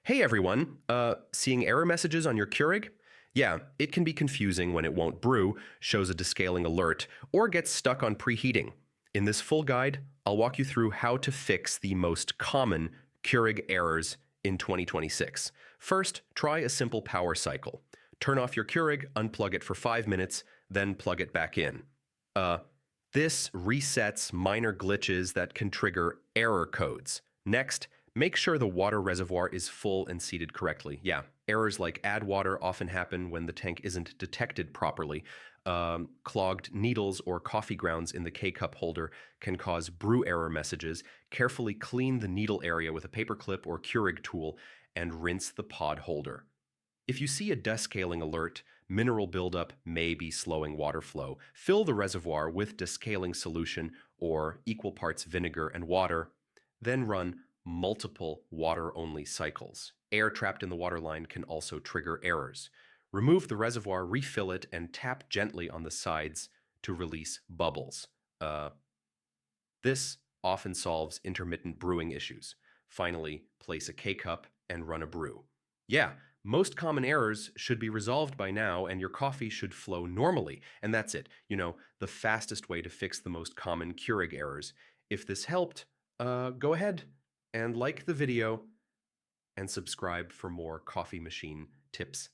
Hey everyone, seeing error messages on your Keurig? Yeah, it can be confusing when it won't brew, shows a descaling alert, or gets stuck on preheating. In this full guide, I'll walk you through how to fix the most common Keurig errors in 2026. First, try a simple power cycle. Turn off your Keurig, unplug it for 5 minutes, then plug it back in. Uh, this resets minor glitches that can trigger error codes. Next, make sure the water reservoir is full and seated correctly. Yeah, errors like add water often happen when the tank isn't detected properly. Clogged needles or coffee grounds in the K-cup holder can cause brew error messages. Carefully clean the needle area with a paperclip or Keurig tool and rinse the pod holder. If you see a descaling alert, mineral buildup may be slowing water flow. Fill the reservoir with descaling solution or equal parts vinegar and water, then run multiple water-only cycles. Air trapped in the water line can also trigger errors. Remove the reservoir, refill it, and tap gently on the sides to release bubbles. This often solves intermittent brewing issues. Finally, place a K-cup and run a brew. Yeah, most common errors should be resolved by now and your coffee should flow normally. And that's it. The fastest way to fix the most common Keurig errors. If this helped, go ahead and like the video and subscribe for more coffee machine tips